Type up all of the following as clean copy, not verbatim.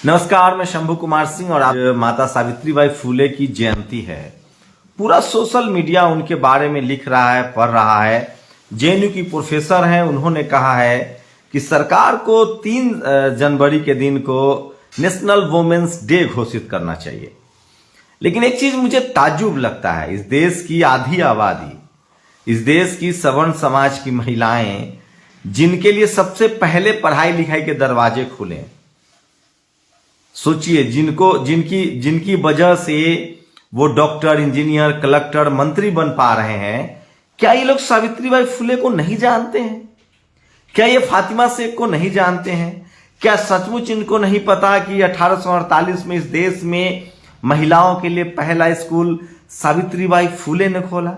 नमस्कार, मैं शंभू कुमार सिंह और आज माता सावित्रीबाई फुले की जयंती है। पूरा सोशल मीडिया उनके बारे में लिख रहा है, पढ़ रहा है। जेएनयू की प्रोफेसर हैं, उन्होंने कहा है कि सरकार को 3 जनवरी के दिन को नेशनल वुमेन्स डे घोषित करना चाहिए। लेकिन एक चीज मुझे ताज्जुब लगता है, इस देश की आधी आबादी, इस देश की सवर्ण समाज की महिलाएं, जिनके लिए सबसे पहले पढ़ाई लिखाई के दरवाजे खुले, सोचिए, जिनकी वजह से वो डॉक्टर, इंजीनियर, कलेक्टर, मंत्री बन पा रहे हैं, क्या ये लोग सावित्रीबाई फुले को नहीं जानते हैं? क्या ये फातिमा शेख को नहीं जानते हैं? क्या सचमुच इनको नहीं पता कि 1848 में इस देश में महिलाओं के लिए पहला स्कूल सावित्रीबाई फुले ने खोला?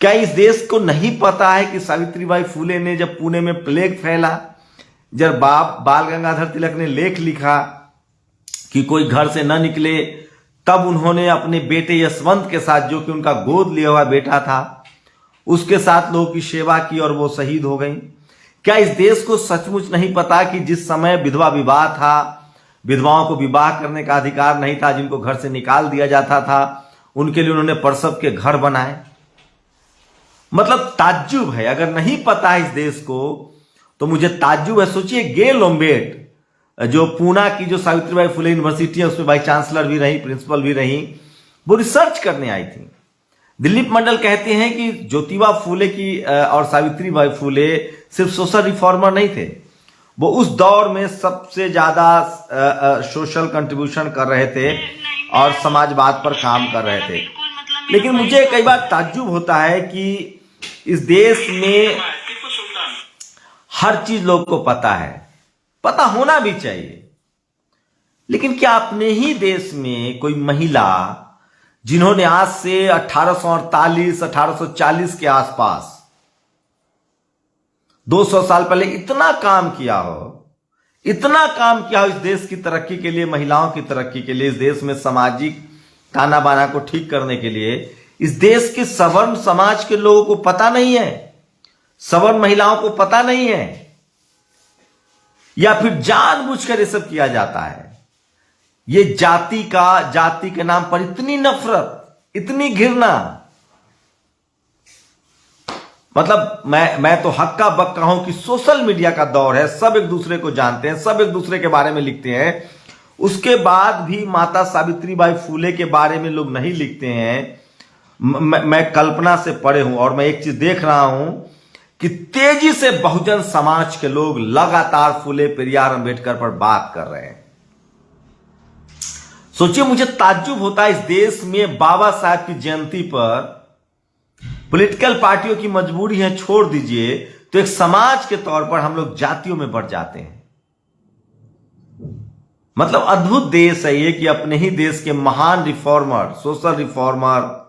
क्या इस देश को नहीं पता है कि सावित्रीबाई फुले ने जब पुणे में प्लेग फैला, जब बाल गंगाधर तिलक ने लेख लिखा कि कोई घर से न निकले, तब उन्होंने अपने बेटे यशवंत के साथ, जो कि उनका गोद लिया हुआ बेटा था, उसके साथ लोगों की सेवा की और वो शहीद हो गई। क्या इस देश को सचमुच नहीं पता कि जिस समय विधवा विवाह था, विधवाओं को विवाह करने का अधिकार नहीं था, जिनको घर से निकाल दिया जाता था, उनके लिए उन्होंने प्रसव के घर बनाए? मतलब ताज्जुब है। अगर नहीं पता है इस देश को तो मुझे ताज्जुब है। सोचिए, गेल लोम्बेट, जो पूना की जो सावित्रीबाई फुले यूनिवर्सिटी है, उसमें वाइस चांसलर भी रही, प्रिंसिपल भी रही, वो रिसर्च करने आई थी। दिलीप मंडल कहते हैं कि ज्योतिबा फुले की और सावित्रीबाई फुले सिर्फ सोशल रिफॉर्मर नहीं थे, वो उस दौर में सबसे ज्यादा सोशल कंट्रीब्यूशन कर रहे थे और समाजवाद पर काम कर रहे थे। लेकिन मुझे कई बार ताज्जुब होता है कि इस देश में हर चीज लोग को पता है, पता होना भी चाहिए, लेकिन क्या अपने ही देश में कोई महिला, जिन्होंने आज से 1848 1840 के आसपास 200 साल पहले इतना काम किया हो इस देश की तरक्की के लिए, महिलाओं की तरक्की के लिए, इस देश में सामाजिक ताना बाना को ठीक करने के लिए, इस देश के सवर्ण समाज के लोगों को पता नहीं है, सवर्ण महिलाओं को पता नहीं है, या फिर जानबूझकर ये सब किया जाता है? ये जाति के नाम पर इतनी नफरत, इतनी घृणा। मतलब मैं तो हक्का बक्का हूं कि सोशल मीडिया का दौर है, सब एक दूसरे को जानते हैं, सब एक दूसरे के बारे में लिखते हैं, उसके बाद भी माता सावित्रीबाई फुले के बारे में लोग नहीं लिखते हैं। मैं कल्पना से पढ़े हूं और मैं एक चीज देख रहा हूं कि तेजी से बहुजन समाज के लोग लगातार फुले, पेरियार, अंबेडकर पर बात कर रहे हैं। सोचिए, मुझे ताज्जुब होता है, इस देश में बाबा साहब की जयंती पर पॉलिटिकल पार्टियों की मजबूरी है, छोड़ दीजिए, तो एक समाज के तौर पर हम लोग जातियों में बढ़ जाते हैं। मतलब अद्भुत देश है ये कि अपने ही देश के महान reformer, social reformer,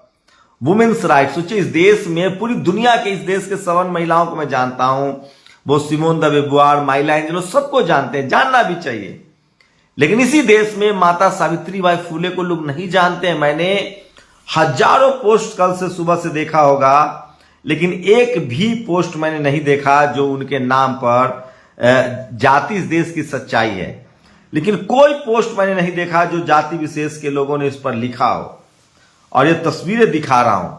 women's right, सोचिए, इस देश में, पूरी दुनिया के, इस देश के सवर्ण महिलाओं को मैं जानता हूं, वो सिमोन द बेबुआर, माइला एंजेलो, सबको जानते हैं, जानना भी चाहिए। लेकिन इसी देश में माता सावित्रीबाई फुले को लोग नहीं जानते हैं। मैंने हजारों पोस्ट कल से सुबह से देखा होगा, लेकिन एक भी पोस्ट मैंने नहीं देखा जो उनके नाम पर जाति, इस देश की सच्चाई है, लेकिन कोई पोस्ट मैंने नहीं देखा जो जाति विशेष के लोगों ने इस पर लिखा हो। और ये तस्वीरें दिखा रहा हूं,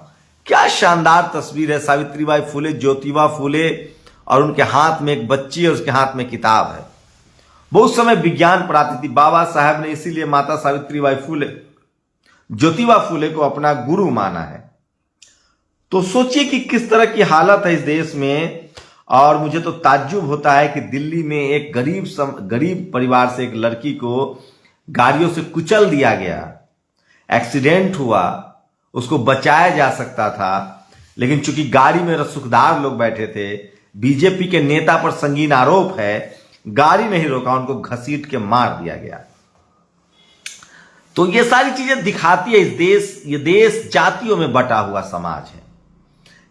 क्या शानदार तस्वीर है। सावित्रीबाई फुले, ज्योतिबा फुले, और उनके हाथ में एक बच्ची है, उसके हाथ में किताब है। वो उस समय विज्ञान पढ़ाती थी। बाबा साहब ने इसीलिए माता सावित्रीबाई फुले, ज्योतिबा फुले को अपना गुरु माना है। तो सोचिए कि किस तरह की हालत है इस देश में। और मुझे तो ताज्जुब होता है कि दिल्ली में एक गरीब परिवार से एक लड़की को गाड़ियों से कुचल दिया गया, एक्सीडेंट हुआ, उसको बचाया जा सकता था, लेकिन चूंकि गाड़ी में रसूखदार लोग बैठे थे, बीजेपी के नेता पर संगीन आरोप है, गाड़ी नहीं रोका, उनको घसीट के मार दिया गया। तो ये सारी चीजें दिखाती है ये देश जातियों में बटा हुआ समाज है।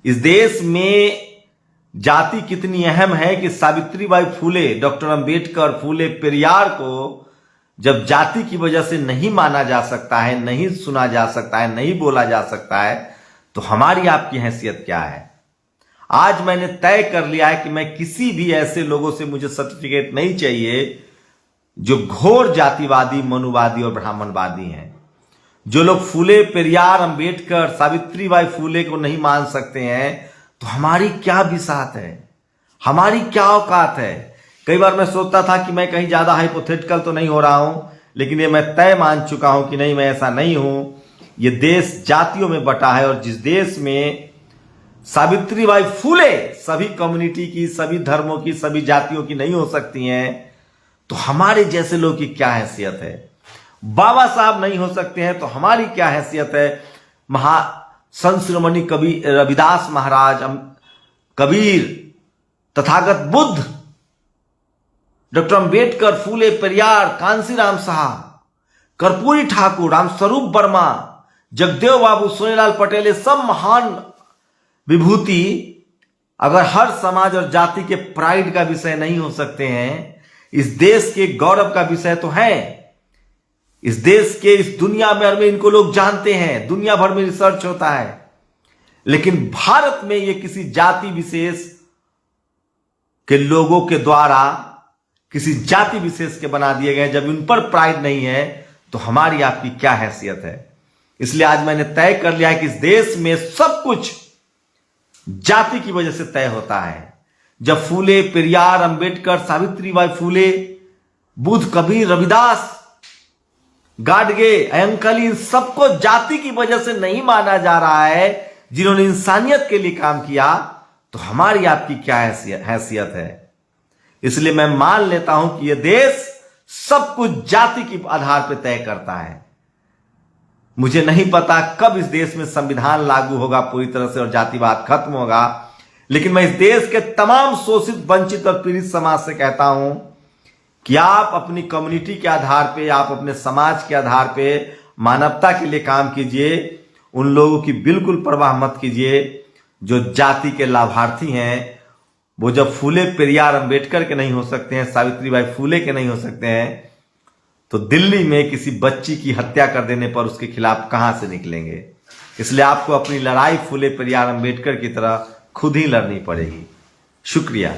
इस देश में जाति कितनी अहम है कि सावित्रीबाई फुले, डॉक्टर अंबेडकर, फुले, पेरियार को जब जाति की वजह से नहीं माना जा सकता है, नहीं सुना जा सकता है, नहीं बोला जा सकता है, तो हमारी आपकी हैसियत क्या है? आज मैंने तय कर लिया है कि मैं किसी भी ऐसे लोगों से, मुझे सर्टिफिकेट नहीं चाहिए जो घोर जातिवादी, मनुवादी और ब्राह्मणवादी हैं। जो लोग फूले, पेरियार, अंबेडकर, सावित्रीबाई फूले को नहीं मान सकते हैं, तो हमारी क्या बिसात है, हमारी क्या औकात है। कई बार मैं सोचता था कि मैं कहीं ज्यादा हाइपोथेटिकल तो नहीं हो रहा हूं, लेकिन ये मैं तय मान चुका हूं कि नहीं, मैं ऐसा नहीं हूं। ये देश जातियों में बटा है, और जिस देश में सावित्रीबाई फूले सभी कम्युनिटी की, सभी धर्मों की, सभी जातियों की नहीं हो सकती हैं, तो हमारे जैसे लोग की क्या हैसियत है। बाबा साहब नहीं हो सकते हैं, तो हमारी क्या हैसियत है। संत शिरोमणि कवि रविदास महाराज, कबीर, तथागत बुद्ध, डॉक्टर अंबेडकर, फूले, पेरियार, कांसीराम साहब, कर्पूरी ठाकुर, रामस्वरूप वर्मा, जगदेव बाबू, सोनेलाल पटेल, ये सब महान विभूति अगर हर समाज और जाति के प्राइड का विषय नहीं हो सकते हैं, इस देश के गौरव का विषय तो है। इस देश के, इस दुनिया भर में इनको लोग जानते हैं, दुनिया भर में रिसर्च होता है, लेकिन भारत में ये किसी जाति विशेष के लोगों के द्वारा किसी जाति विशेष के बना दिए गए। जब उन पर प्राइड नहीं है, तो हमारी आपकी क्या हैसियत है। इसलिए आज मैंने तय कर लिया है कि इस देश में सब कुछ जाति की वजह से तय होता है। जब फूले, पेरियार, अंबेडकर, सावित्रीबाई फूले, बुद्ध, कबीर, रविदास, गाडगे, अयंकाली, इन सबको जाति की वजह से नहीं माना जा रहा है, जिन्होंने इंसानियत के लिए काम किया, तो हमारी आपकी क्या हैसियत है। इसलिए मैं मान लेता हूं कि यह देश सब कुछ जाति के आधार पर तय करता है। मुझे नहीं पता कब इस देश में संविधान लागू होगा पूरी तरह से और जातिवाद खत्म होगा, लेकिन मैं इस देश के तमाम शोषित, वंचित और पीड़ित समाज से कहता हूं कि आप अपनी कम्युनिटी के आधार पे, आप अपने समाज के आधार पे मानवता के लिए काम कीजिए। उन लोगों की बिल्कुल परवाह मत कीजिए जो जाति के लाभार्थी हैं। वो जब फूले, पेरियार, अंबेडकर के नहीं हो सकते हैं, सावित्रीबाई फूले के नहीं हो सकते हैं, तो दिल्ली में किसी बच्ची की हत्या कर देने पर उसके खिलाफ कहां से निकलेंगे। इसलिए आपको अपनी लड़ाई फूले, पेरियार, अंबेडकर की तरह खुद ही लड़नी पड़ेगी। शुक्रिया।